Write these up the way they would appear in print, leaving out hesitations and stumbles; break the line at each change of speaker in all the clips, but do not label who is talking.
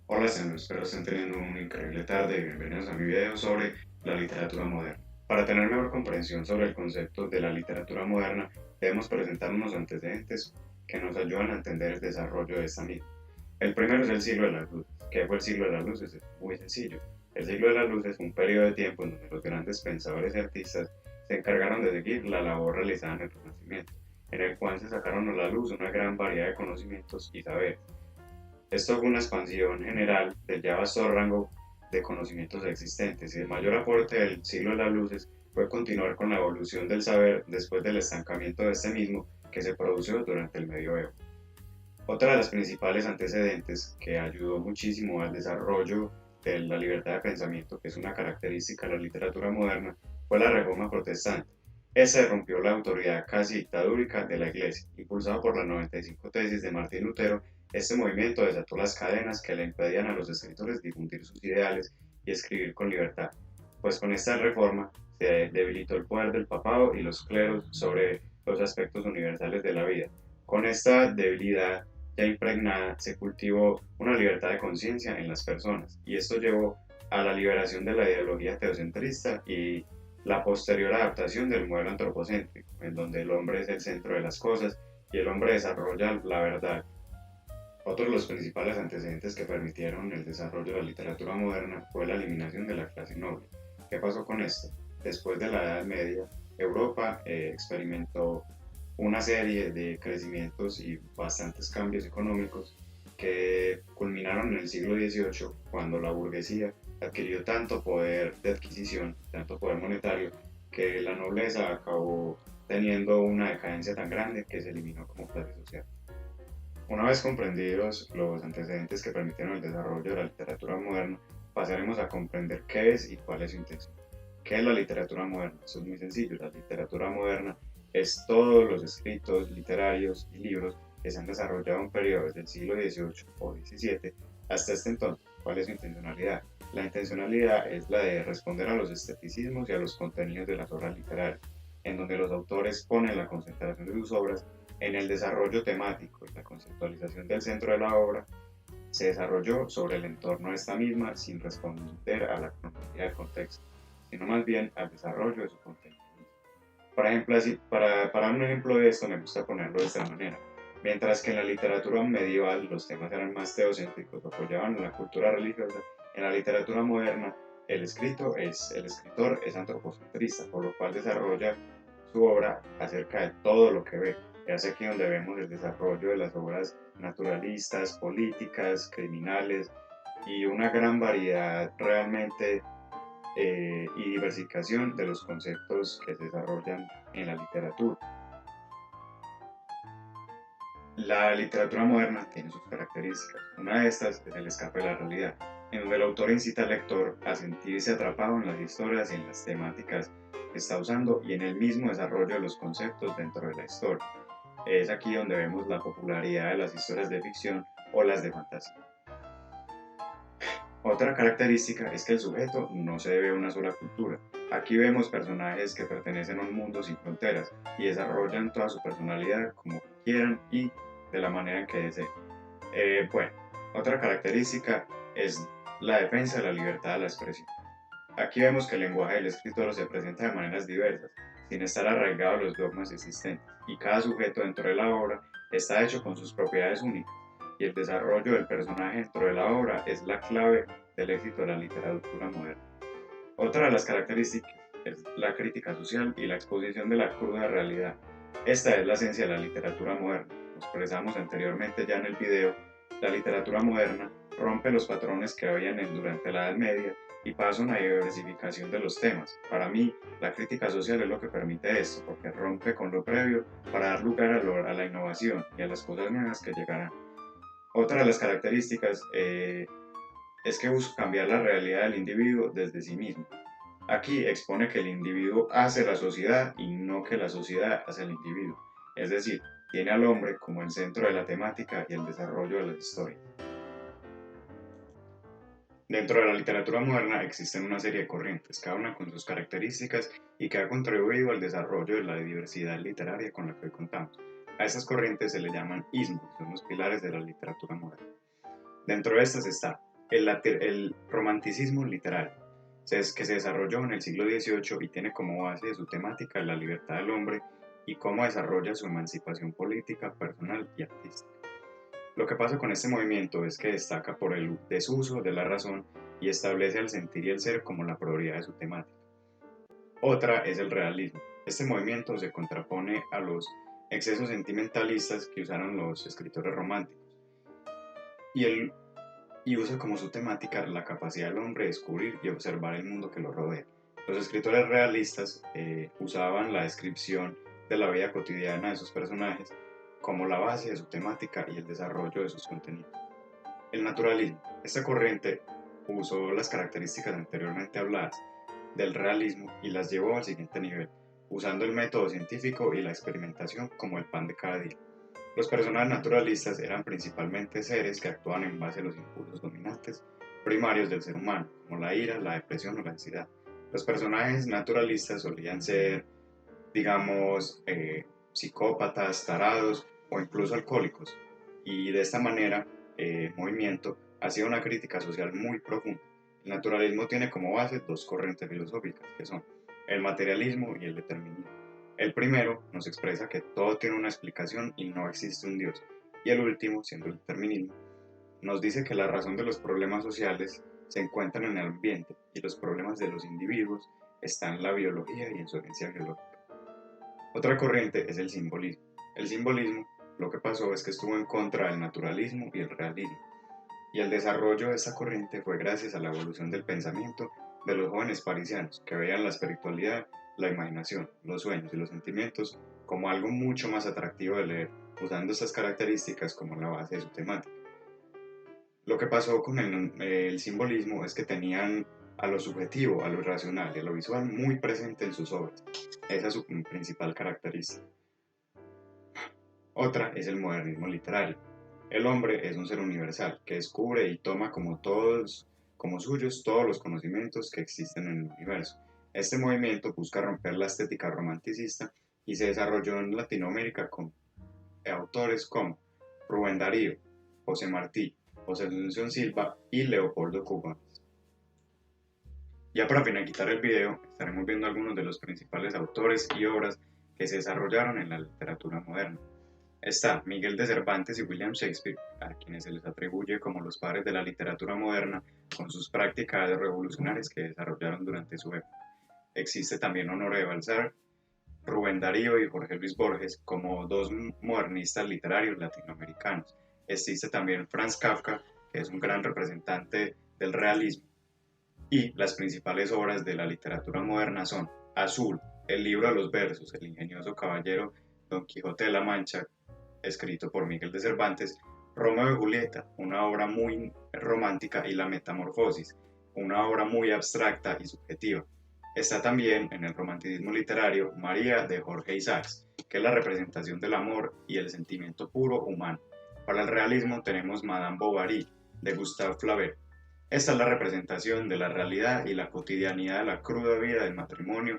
Hola, señores, espero estén teniendo una increíble tarde y bienvenidos a mi video sobre la literatura moderna. Para tener mejor comprensión sobre el concepto de la literatura moderna, debemos presentar unos antecedentes que nos ayudan a entender el desarrollo de esta misma. El primero es el siglo de las luces. ¿Qué fue el siglo de las luces? Es muy sencillo. El siglo de las luces fue un periodo de tiempo en donde los grandes pensadores y artistas se encargaron de seguir la labor realizada en el Renacimiento, en el cual se sacaron a la luz una gran variedad de conocimientos y saberes. Esto fue una expansión general del ya vasto rango de conocimientos existentes y el mayor aporte del siglo de las luces fue continuar con la evolución del saber después del estancamiento de este mismo que se produjo durante el medioevo. Otra de las principales antecedentes que ayudó muchísimo al desarrollo de la libertad de pensamiento, que es una característica de la literatura moderna, fue la Reforma Protestante. Ese rompió la autoridad casi dictadúrica de la Iglesia. Impulsado por las 95 tesis de Martín Lutero, este movimiento desató las cadenas que le impedían a los escritores difundir sus ideales y escribir con libertad, pues con esta reforma se debilitó el poder del papado y los cleros sobre los aspectos universales de la vida. Con esta debilidad ya impregnada, se cultivó una libertad de conciencia en las personas y esto llevó a la liberación de la ideología teocentrista y la posterior adaptación del modelo antropocéntrico, en donde el hombre es el centro de las cosas y el hombre desarrolla la verdad. Otro de los principales antecedentes que permitieron el desarrollo de la literatura moderna fue la eliminación de la clase noble. ¿Qué pasó con esto? Después de la Edad Media, Europa experimentó una serie de crecimientos y bastantes cambios económicos que culminaron en el siglo XVIII, cuando la burguesía adquirió tanto poder de adquisición, tanto poder monetario, que la nobleza acabó teniendo una decadencia tan grande que se eliminó como clase social. Una vez comprendidos los antecedentes que permitieron el desarrollo de la literatura moderna, pasaremos a comprender qué es y cuál es su intención. ¿Qué es la literatura moderna? Eso es muy sencillo. La literatura moderna es todos los escritos literarios y libros que se han desarrollado en periodos del siglo XVIII o XVII hasta este entonces. ¿Cuál es su intencionalidad? La intencionalidad es la de responder a los esteticismos y a los contenidos de las obras literarias, en donde los autores ponen la concentración de sus obras en el desarrollo temático y la conceptualización del centro de la obra se desarrolló sobre el entorno de esta misma sin responder a la cronología del contexto, sino más bien al desarrollo de su contenido. Por ejemplo, para un ejemplo de esto me gusta ponerlo de esta manera. Mientras que en la literatura medieval los temas eran más teocéntricos o apoyaban la cultura religiosa, en la literatura moderna el escritor es antropocentrista, por lo cual desarrolla su obra acerca de todo lo que ve. Es aquí donde vemos el desarrollo de las obras naturalistas, políticas, criminales y una gran variedad realmente y diversificación de los conceptos que se desarrollan en la literatura. La literatura moderna tiene sus características. Una de estas es el escape de la realidad, en donde el autor incita al lector a sentirse atrapado en las historias y en las temáticas que está usando y en el mismo desarrollo de los conceptos dentro de la historia. Es aquí donde vemos la popularidad de las historias de ficción o las de fantasía. Otra característica es que el sujeto no se debe a una sola cultura. Aquí vemos personajes que pertenecen a un mundo sin fronteras y desarrollan toda su personalidad como quieran y de la manera en que deseen. Bueno, otra característica es la defensa de la libertad de la expresión. Aquí vemos que el lenguaje del escritor se presenta de maneras diversas, sin estar arraigado a los dogmas existentes, y cada sujeto dentro de la obra está hecho con sus propiedades únicas, y el desarrollo del personaje dentro de la obra es la clave del éxito de la literatura moderna. Otra de las características es la crítica social y la exposición de la cruda realidad. Esta es la esencia de la literatura moderna. Como expresamos anteriormente ya en el video, la literatura moderna rompe los patrones que habían durante la Edad Media y pasa a una diversificación de los temas. Para mí, la crítica social es lo que permite esto, porque rompe con lo previo para dar lugar a la innovación y a las cosas nuevas que llegarán. Otra de las características es que busca cambiar la realidad del individuo desde sí mismo. Aquí expone que el individuo hace la sociedad y no que la sociedad hace al individuo. Es decir, tiene al hombre como el centro de la temática y el desarrollo de las historias. Dentro de la literatura moderna existen una serie de corrientes, cada una con sus características y que ha contribuido al desarrollo de la diversidad literaria con la que hoy contamos. A estas corrientes se le llaman ismos, que son los pilares de la literatura moderna. Dentro de estas está El romanticismo literario, que se desarrolló en el siglo XVIII y tiene como base de su temática la libertad del hombre y cómo desarrolla su emancipación política, personal y artística. Lo que pasa con este movimiento es que destaca por el desuso de la razón y establece al sentir y el ser como la prioridad de su temática. Otra es el realismo. Este movimiento se contrapone a los excesos sentimentalistas que usaron los escritores románticos y usa como su temática la capacidad del hombre de descubrir y observar el mundo que lo rodea. Los escritores realistas usaban la descripción de la vida cotidiana de sus personajes como la base de su temática y el desarrollo de sus contenidos. El naturalismo. Esta corriente usó las características anteriormente habladas del realismo y las llevó al siguiente nivel, usando el método científico y la experimentación como el pan de cada día. Los personajes naturalistas eran principalmente seres que actuaban en base a los impulsos dominantes primarios del ser humano, como la ira, la depresión o la ansiedad. Los personajes naturalistas solían ser, digamos, psicópatas, tarados o incluso alcohólicos. Y de esta manera, movimiento hacía una crítica social muy profunda. El naturalismo tiene como base dos corrientes filosóficas, que son el materialismo y el determinismo. El primero nos expresa que todo tiene una explicación y no existe un Dios. Y el último, siendo el determinismo, nos dice que la razón de los problemas sociales se encuentran en el ambiente y los problemas de los individuos están en la biología y en su herencia biológica. Otra corriente es el simbolismo. El simbolismo lo que pasó es que estuvo en contra del naturalismo y el realismo, y el desarrollo de esta corriente fue gracias a la evolución del pensamiento de los jóvenes parisianos, que veían la espiritualidad, la imaginación, los sueños y los sentimientos como algo mucho más atractivo de leer, usando estas características como la base de su temática. Lo que pasó con el simbolismo es que tenían a lo subjetivo, a lo irracional y a lo visual muy presente en sus obras. Esa es su principal característica. Otra es el modernismo literario. El hombre es un ser universal que descubre y toma como suyos todos los conocimientos que existen en el universo. Este movimiento busca romper la estética romanticista y se desarrolló en Latinoamérica con autores como Rubén Darío, José Martí, José Asunción Silva y Leopoldo Cuba. Ya para finalizar el video, estaremos viendo algunos de los principales autores y obras que se desarrollaron en la literatura moderna. Está Miguel de Cervantes y William Shakespeare, a quienes se les atribuye como los padres de la literatura moderna con sus prácticas revolucionarias que desarrollaron durante su época. Existe también Honoré de Balzac, Rubén Darío y Jorge Luis Borges como dos modernistas literarios latinoamericanos. Existe también Franz Kafka, que es un gran representante del realismo. Y las principales obras de la literatura moderna son Azul, el libro de los versos, el ingenioso caballero Don Quijote de la Mancha, escrito por Miguel de Cervantes, Romeo y Julieta, una obra muy romántica, y La Metamorfosis, una obra muy abstracta y subjetiva. Está también en el romanticismo literario María de Jorge Isaacs, que es la representación del amor y el sentimiento puro humano. Para el realismo tenemos Madame Bovary de Gustave Flaubert. Esta es la representación de la realidad y la cotidianidad de la cruda vida del matrimonio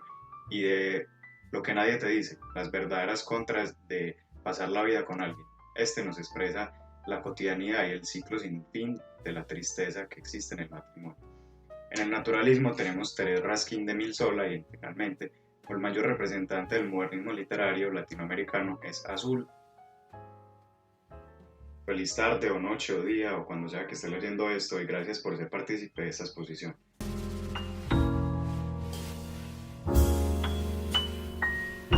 y de lo que nadie te dice, las verdaderas contras de pasar la vida con alguien. Este nos expresa la cotidianidad y el ciclo sin fin de la tristeza que existe en el matrimonio. En el naturalismo tenemos Teresa Raskin de Mil Sola y finalmente el mayor representante del modernismo literario latinoamericano es Azul. Feliz tarde o noche o día o cuando sea que esté leyendo esto y gracias por ser partícipe de esta exposición.